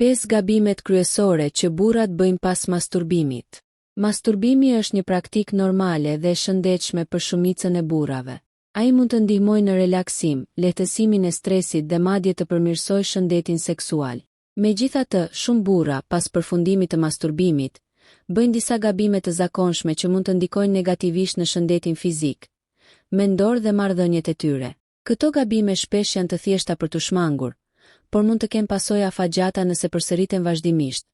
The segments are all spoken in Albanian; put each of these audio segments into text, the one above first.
5 gabimet kryesore që burrat bëjnë pas masturbimit. Masturbimi është një praktikë normale dhe e shëndetshme për shumicën e burrave. Ai mund të ndihmojë në relaksim, lehtësimin e stresit dhe madje të përmirësojë shëndetin seksual. Megjithatë, shumë burra, pas përfundimit të masturbimit, bëjnë disa gabime të zakonshme që mund të ndikojnë negativisht në shëndetin fizik, mendor dhe marrëdhëniet e tyre. Këto gabime shpesh janë të thjeshta për të shmangur, por mund të kenë pasoja afatgjata nëse përsëriten vazhdimisht.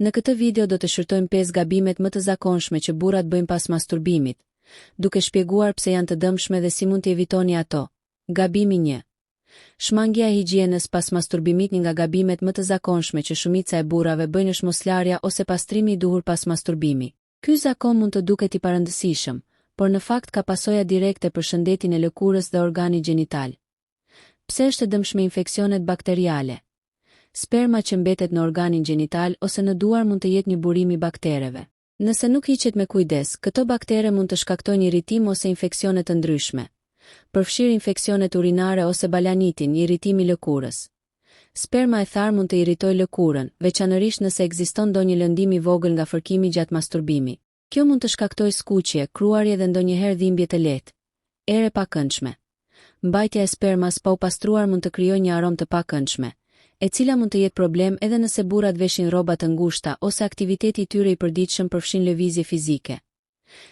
Në këtë video do të shërtojmë 5 gabimet më të zakonshme që burrat bëjnë pas masturbimit, duke shpjeguar pse janë të dëmshme dhe si mund të evitoni ato. Gabimi 1. Shmangja e higjienës pas masturbimit. Një nga gabimet më të zakonshme që shumica e burrave bëjnë është moslarja ose pastrimi i duhur pas masturbimi. Ky zakon mund të duket i parëndësishëm, por në fakt ka pasoja direkte për shëndetin e lëkurës dhe organit gjinital. Pse është e dëmshme infeksionet bakteriale? Sperma që mbetet në organin gjinital ose në duar mund të jetë një burim i baktereve. Nëse nuk hiqet me kujdes, këto baktere mund të shkaktojnë irritim ose infeksione të ndryshme. Përfshirë infeksionet urinare ose balanitin, irritim i lëkurës. Sperma e tharë mund të irritojë lëkurën, veçanërisht nëse ekziston ndonjë lëndim i vogël nga fërkimi gjatë masturbimit. Kjo mund të shkaktojë skuqje, kruarje dhe ndonjëherë dhimbje të lehtë. Erë pa këndshme. Mbajtja e spermas pa u pastruar mund të krijojë një aromë të pakëndshme, e cila mund të jetë problem edhe nëse burrat veshin rroba të ngushta ose aktiviteti i tyre i përditshëm përfshin lëvizje fizike.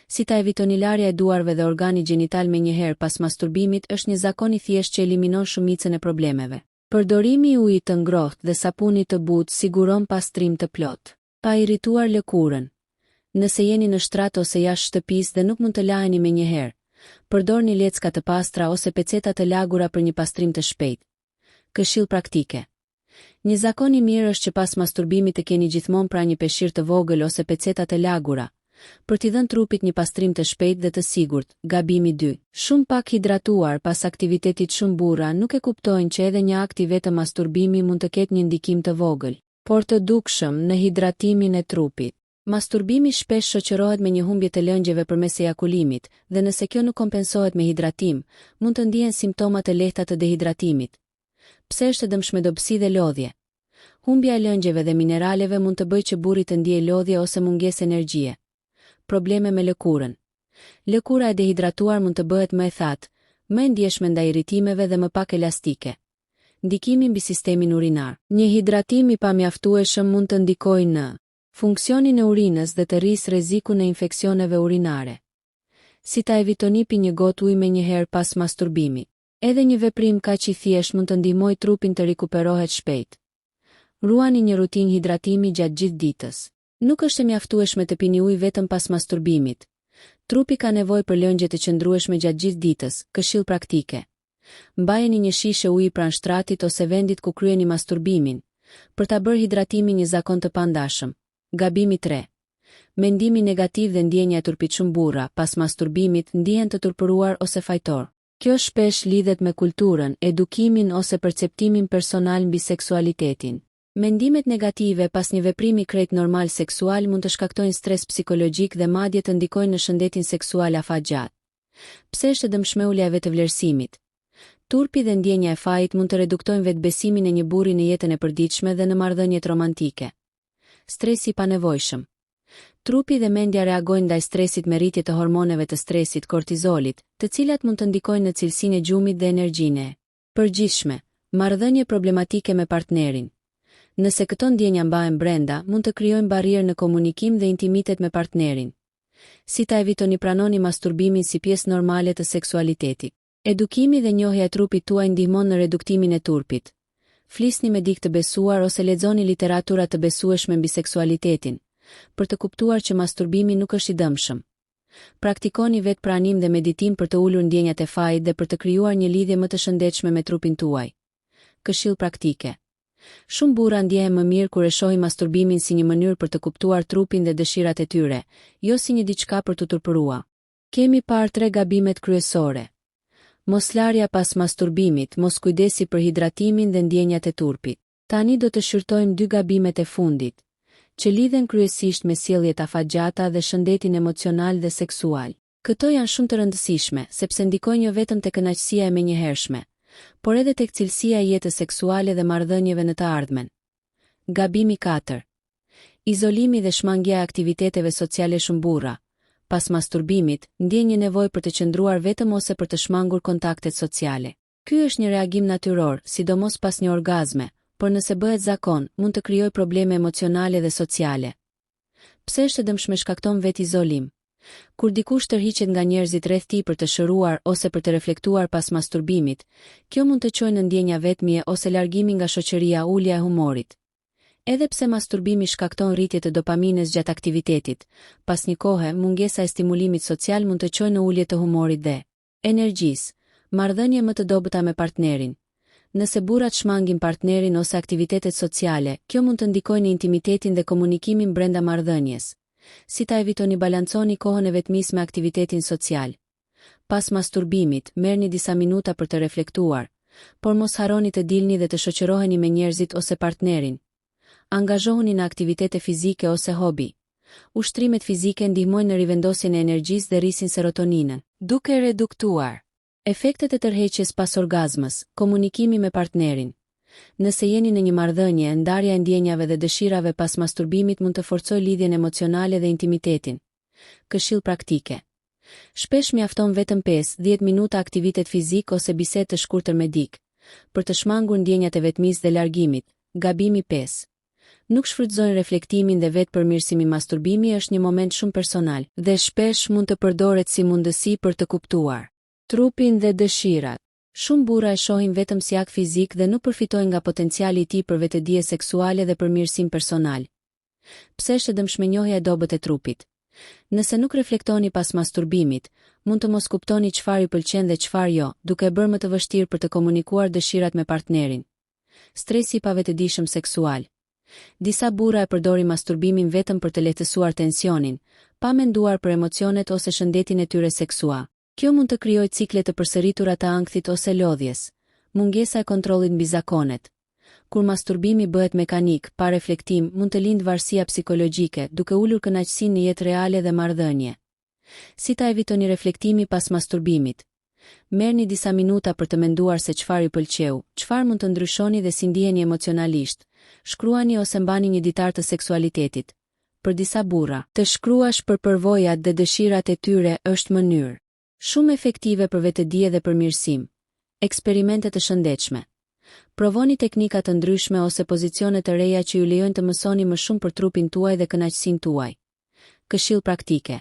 Si ta evitoni larja e duarve dhe organit gjinital menjëherë pas masturbimit është një zakon i thjeshtë që eliminon shumicën e problemeve. Përdorimi i ujit të ngrohtë dhe sapunit të butë siguron pastrim të plotë. Pa irrituar lëkurën. Nëse jeni në shtrat ose jashtë shtëpisë dhe nuk mund të laheni menjëherë, përdorni lecka të pastra ose peceta të lagura për një pastrim të shpejtë. Këshill praktike. Një zakon i mirë është që pas masturbimit të keni gjithmonë pra një peshqir të vogël ose peceta të lagura, për t'i dhënë trupit një pastrim të shpejtë dhe të sigurt. Gabimi 2. Shumë pak hidratuar pas aktivitetit. Shumë burra nuk e kuptojnë që edhe një akt i vetëm masturbimi mund të ketë një ndikim të vogël, por të dukshëm në hidratimin e trupit. Masturbimi shpesh shoqërohet me një humbje të lëngjeve përmes ejakulimit, dhe nëse kjo nuk kompensohet me hidratim, mund të ndihen simptomat e lehta të dehidratimit. Pse është e dëmshme dobësi dhe lodhje? Humbja e lëngjeve dhe mineraleve mund të bëjë që burri të ndiejë lodhje ose mungesë energjie. Probleme me lëkurën. Lëkura e dehidratuar mund të bëhet më e thatë, më e ndjeshme ndaj irritimeve dhe më pak elastike. Ndikimi mbi sistemin urinar. Një hidratim i pamjaftueshëm mund të ndikojë në funksionin e urinës dhe të rrisë rrezikun e infeksioneve urinare. Si ta evitoni pi një gotë ujë menjëherë pas masturbimit. Edhe një veprim kaq i thjeshtë mund të ndihmojë trupin të rikuperohet shpejt. Ruani një rutinë hidratimi gjatë gjithë ditës. Nuk është e mjaftueshme të pini ujë vetëm pas masturbimit. Trupi ka nevojë për lëngje të qëndrueshme gjatë gjithë ditës. Këshill praktike. Mbajeni një shishe uji pranë shtratit ose vendit ku kryeni masturbimin, për ta bërë hidratimin një zakon të pandashëm. Gabimi 3. Mendimi negativ dhe ndjenja e turpit. Shumë burra pas masturbimit ndihen të turpëruar ose fajtor. Kjo shpesh lidhet me kulturën, edukimin ose perceptimin personal mbi seksualitetin. Mendimet negative pas një veprimi krejt normal seksual mund të shkaktojnë stres psikologjik dhe madje të ndikojnë në shëndetin seksual afatgjat. Pse është e dëmshme ulja e vetëvlerësimit? Turpi dhe ndjenja e fajit mund të reduktojnë vetbesimin e një burri në jetën e përditshme dhe në marrëdhëniet romantike. Stresi i panevojshëm. Trupi dhe mendja reagojnë ndaj stresit me rritje të hormoneve të stresit, kortizolit, të cilat mund të ndikojnë në cilësinë e gjumit dhe energjinë e përgjithshme. Marrëdhënie problematike me partnerin. Nëse këto ndjenja mbahen brenda, mund të krijojnë barrierë në komunikim dhe intimitet me partnerin. Si ta evitoni? Pranoni masturbimin si pjesë normale të seksualitetit. Edukimi dhe njohja e trupit tuaj ndihmon në reduktimin e turpit. Flisni me dikë të besuar ose lexoni literatura të besueshme mbi seksualitetin, për të kuptuar që masturbimi nuk është i dëmshëm. Praktikoni vetpranim dhe meditim për të ulur ndjenjat e fajit dhe për të krijuar një lidhje më të shëndetshme me trupin tuaj. Këshill praktike. Shumë burra ndjehen më mirë kur e shohin masturbimin si një mënyrë për të kuptuar trupin dhe dëshirat e tyre, jo si një diçka për të turpëruar. Kemi parë 3 gabimet kryesore. Moslarja pas masturbimit, mos kujdesi për hidratimin dhe ndjenjat e turpit. Tani do të shqyrtojmë 2 gabimet e fundit, që lidhen kryesisht me sjelljet afatgjata dhe shëndetin emocional dhe seksual. Këto janë shumë të rëndësishme, sepse ndikojnë jo vetëm te kënaqësia e menjëhershme, por edhe tek cilësia e jetës seksuale dhe marrëdhënieve në të ardhmen. Gabimi 4. Izolimi dhe shmangja e aktiviteteve sociale shumë burra. Pas masturbimit, ndjen një nevojë për të qëndruar vetëm ose për të shmangur kontaktet sociale. Ky është një reagim natyror, sidomos pas një orgazme, por nëse bëhet zakon, mund të krijojë probleme emocionale dhe sociale. Pse është e dëmshme? Shkakton vet izolim. Kur dikush tërhiqet nga njerëzit rreth tij për të shëruar ose për të reflektuar pas masturbimit, kjo mund të çojë në ndjenja vetmie ose largimi nga shoqëria, ulja e humorit. Edhe pse masturbimi shkakton rritje të dopamines gjatë aktivitetit, pas një kohe mungesa e stimulimit social mund të çojë në ulje të humorit dhe energjisë. Marrëdhënie më të dobëta me partnerin. Nëse burrat shmangin partnerin ose aktivitetet sociale, kjo mund të ndikojë në intimitetin dhe komunikimin brenda marrëdhënies. Si ta evitoni? Balanconi kohën e vetmisë me aktivitetin social. Pas masturbimit, merrni disa minuta për të reflektuar, por mos harroni të dilni dhe të shoqëroheni me njerëzit ose partnerin. Angazhohuni në aktivitete fizike ose hobi. Ushtrimet fizike ndihmojnë në rivendosjen e energjisë dhe rrisin serotoninën, duke reduktuar efektet e tërheqjes pas orgazmës. Komunikimi me partnerin. Nëse jeni në një marrëdhënie, ndarja e ndjenjave dhe dëshirave pas masturbimit mund të forcojë lidhjen emocionale dhe intimitetin. Këshill praktike. Shpesh mjafton vetëm 5-10 minuta aktivitet fizik ose bisedë të shkurtër me dik, për të shmangur ndjenjat e vetmisë dhe largimit. Gabimi 5. Nuk shfrytëzojnë reflektimin dhe vetë përmirësimi. Masturbimi është një moment shumë personal dhe shpesh mund të përdoret si mundësi për të kuptuar trupin dhe dëshirat. Shumë burra e shohin vetëm si akt fizik dhe nuk përfitojnë nga potenciali i tij për vetëdije seksuale dhe përmirësim personal. Pse është e dëmshme njohja e dobët e trupit? Nëse nuk reflektoni pas masturbimit, mund të mos kuptoni çfarë ju pëlqen dhe çfarë jo, duke bërë më të vështirë për të komunikuar dëshirat me partnerin. Stresi i pavetëdijshëm seksual. Disa burra e përdorin masturbimin vetëm për të lehtësuar tensionin, pa menduar për emocionet ose shëndetin e tyre seksual. Kjo mund të krijojë cikle të përsëritura të ankthit ose lodhjes. Mungesa e kontrollit mbi zakonet. Kur masturbimi bëhet mekanik, pa reflektim, mund të lindë varësia psikologjike, duke ulur kënaqësinë në jetë reale dhe marrëdhënie. Si ta evitoni reflektimi pas masturbimit? Merrni disa minuta për të menduar se çfarë ju pëlqeu, çfarë mund të ndryshoni dhe si ndiheni emocionalisht. Shkruani ose mbani një ditar të seksualitetit. Për disa burra, të shkruash për përvojat dhe dëshirat e tyre është mënyrë shumë efektive për vetëdije dhe përmirësim. Eksperimente të shëndetshme. Provoni teknika të ndryshme ose pozicione të reja që ju lejojnë të mësoni më shumë për trupin tuaj dhe kënaqësinë tuaj. Këshill praktike.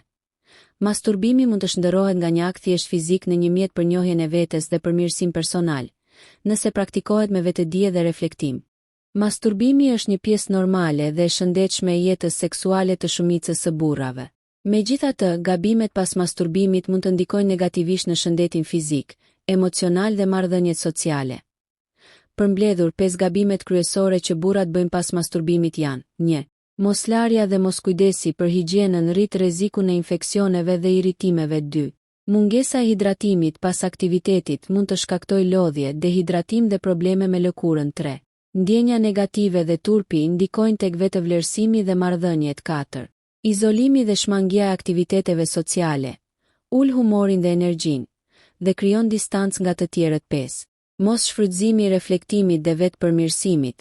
Masturbimi mund të shndërrohet nga një akt thjesht fizik në një mjet për njohjen e vetes dhe përmirësim personal, nëse praktikohet me vetëdije dhe reflektim. Masturbimi është një pjesë normale dhe e shëndetshme e jetës seksuale të shumicës së burrave. Megjithatë, gabimet pas masturbimit mund të ndikojnë negativisht në shëndetin fizik, emocional dhe marrëdhëniet sociale. Përmbledhur, 5 gabimet kryesore që burrat bëjnë pas masturbimit janë: 1. Moslarja dhe moskujdesi për higjienën rrit rrezikun e infeksioneve dhe irritimeve. 2. Mungesa e hidratimit pas aktivitetit mund të shkaktojë lodhje, dehidratim dhe probleme me lëkurën. 3. Ndjenja negative dhe turpi ndikojnë tek vetëvlerësimi dhe marrëdhëniet. 4. Izolimi dhe shmangja e aktiviteteve sociale ul humorin dhe energjinë dhe krijon distancë nga të tjerët. 5. Mos shfrytëzimi i reflektimit dhe vetë përmirësimit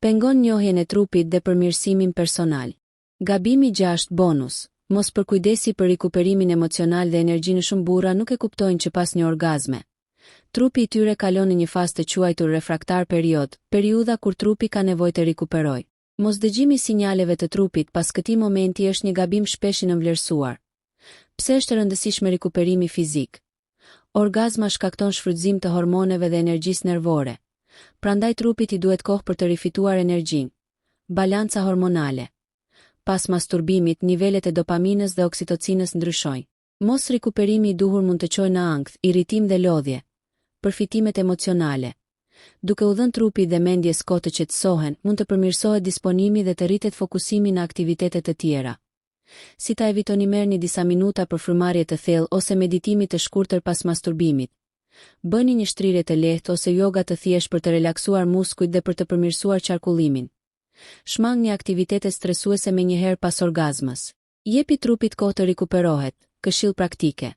pengon njohjen e trupit dhe përmirësimin personal. Gabimi 6. Bonus. Mos përkujdesi për rikuperimin emocional dhe energjinë. Shumë burra nuk e kuptojnë që pas një orgazme, trupi i tyre kalon në një fazë të quajtur refraktar periudha kur trupi ka nevojë të rikuperojë. Mos dëgjimi sinjaleve të trupit pas këtij momenti është një gabim shpesh i nënvlerësuar. Pse është e rëndësishme rikuperimi fizik? Orgazma shkakton shfrytëzim të hormoneve dhe energjisë nervore. Prandaj trupit i duhet kohë për të rifituar energjinë. Balanca hormonale. Pas masturbimit, nivelet e dopaminës dhe oksitocinës ndryshojnë. Mos rikuperimi i duhur mund të çojë në ankth, irritim dhe lodhje. Përfitimet emocionale. Duke u dhënë trupit dhe mendjes kohë të qetësohen, mund të përmirësohet disponimi dhe të rritet fokusimi në aktivitete të tjera. Si ta evitoni? Merrni disa minuta për frymëmarrje të thellë ose meditimi të shkurtër pas masturbimit. Bëni një shtrirje të lehtë ose yoga të thjeshtë për të relaksuar muskujt dhe për të përmirësuar qarkullimin. Shmangni aktivitete stresuese menjëherë pas orgazmës. Jepi trupit kohë të rikuperohet. Këshill praktike.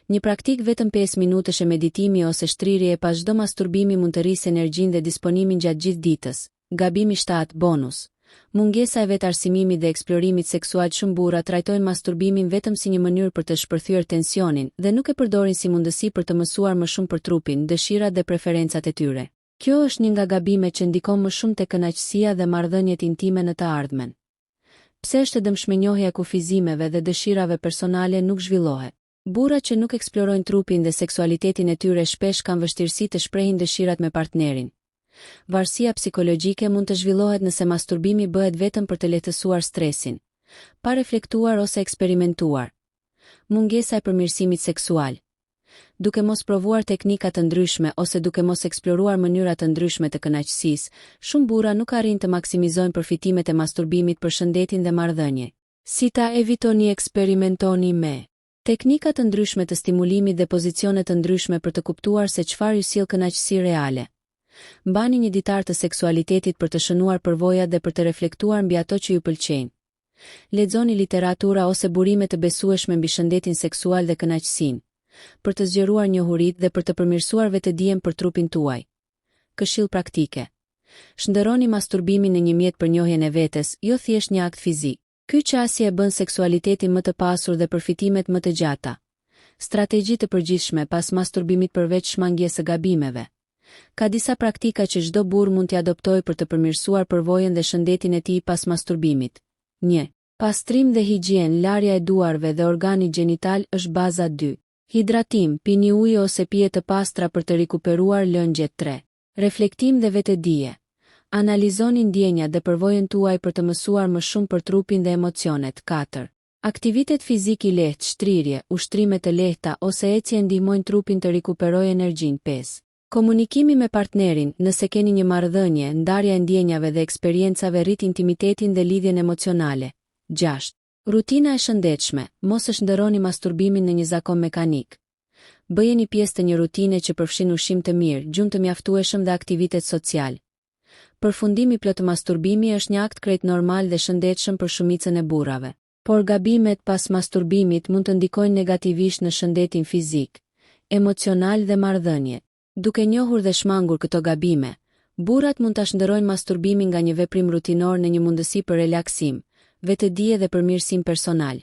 Një praktik vetëm 5 minutësh e meditimi ose shtrirje pas çdo masturbimi mund të rrisë energjinë dhe disponimin gjatë gjithë ditës. Gabimi 7 bonus. Mungesa e vetë arsimimit dhe eksplorimit seksual. Shumë burra trajtojnë masturbimin vetëm si një mënyrë për të shpërthyer tensionin dhe nuk e përdorin si mundësi për të mësuar më shumë për trupin, dëshirat dhe preferencat e tyre. Kjo është një nga gabimet që ndikon më shumë te kënaqësia dhe marrëdhëniet intime në të ardhmen. Pse është e dëmshme njohja e kufizimeve dhe dëshirave personale nuk zhvillohet. Burrat që nuk eksplorojnë trupin dhe seksualitetin e tyre shpesh kanë vështirësi të shprehin dëshirat me partnerin. Varësia psikologjike mund të zhvillohet nëse masturbimi bëhet vetëm për të lehtësuar stresin, pa reflektuar ose eksperimentuar. Mungesa e përmirësimit seksual. Duke mos provuar teknika të ndryshme ose duke mos eksploruar mënyra të ndryshme të kënaqësisë, shumë burra nuk arrin të maksimizojnë përfitimet e masturbimit për shëndetin dhe marrëdhënie. Si ta evitoni? Eksperimentoni me teknika të ndryshme të stimulimit dhe pozicione të ndryshme për të kuptuar se çfarë ju sjell kënaqësi reale. Mbani një ditar të seksualitetit për të shënuar përvojat dhe për të reflektuar mbi ato që ju pëlqejnë. Lexoni literatura ose burime të besueshme mbi shëndetin seksual dhe kënaqësinë, për të zgjeruar njohuritë dhe për të përmirësuar vetëdijen për trupin tuaj. Këshill praktike. Shndërroni masturbimin në një mjet për njohjen e vetes, jo thjesht një akt fizik. Ky qasje e bën seksualitetin më të pasur dhe përfitimet më të gjata. Strategji të përgjithshme pas masturbimit përveç shmangjes së gabimeve. Ka disa praktika që çdo burr mund t'i adoptojë për të përmirësuar përvojën dhe shëndetin e tij pas masturbimit. 1. Pastrim dhe higjienë. Larja e duarve dhe organit gjenital është baza. 2. Hidratim. Pini ujë ose pije të pastra për të rikuperuar lëngjet. 3. Reflektim dhe vetëdije. Analizoni ndjenjat dhe përvojën tuaj për të mësuar më shumë për trupin dhe emocionet. 4. Aktivitet fizik i lehtë, shtrirje, ushtrime të lehta ose ecje ndihmojnë trupin të rikuperojë energjinë. 5. Komunikimi me partnerin. Nëse keni një marrëdhënie, ndarja e ndjenjave dhe eksperiencave rrit intimitetin dhe lidhjen emocionale. 6. Rutina e shëndetshme. Mos e shndërroni masturbimin në një zakon mekanik. Bëjeni pjesë të një rutine që përfshin ushqim të mirë, gjumë të mjaftueshëm dhe aktivitet social. Përfundimi plot të masturbimi është një akt krejt normal dhe shëndetshëm për shumicën e burrave. Por gabimet pas masturbimit mund të ndikojnë negativisht në shëndetin fizik, emocional dhe marrëdhënie. Duke njohur dhe shmangur këto gabime, burrat mund ta shndërrojnë masturbimin nga një veprim rutinor në një mundësi për relaksim, vetëdije dhe përmirësim personal.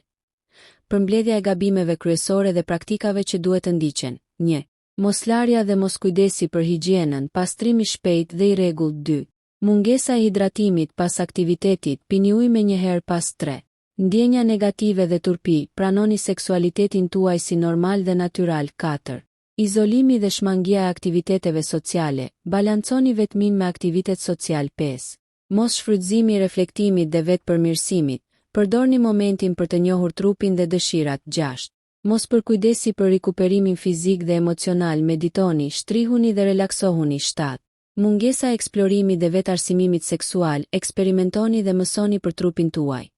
Përmbledhja e gabimeve kryesore dhe praktikave që duhet të ndiqen. 1. Moslarja dhe moskujdesi për higjienën, pastrimi shpejt dhe i rregullt. 2. Mungesa e hidratimit pas aktivitetit, pini ujë me një herë pas. 3. Ndjenja negative dhe turpi, pranoni seksualitetin tuaj si normal dhe natyral. 4. Izolimi dhe shmangia e aktiviteteve sociale, balanconi vetmin me aktivitet social. 5. Mos shfrytëzimi i reflektimit dhe vetë përmirësimit, përdorni momentin për të njohur trupin dhe dëshirat. 6. Mos përkujdesi për rikuperimin fizik dhe emocional, meditoni, shtrihuni dhe relaksohuni. 7. Mungesa e eksplorimit dhe vetë arsimimit seksual, eksperimentoni dhe mësoni për trupin tuaj.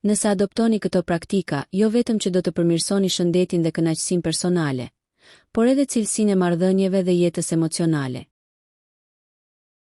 Nëse adoptoni këto praktika, jo vetëm që do të përmirësoni shëndetin dhe kënaqësinë personale, por edhe cilësinë e marrëdhënieve dhe jetës emocionale.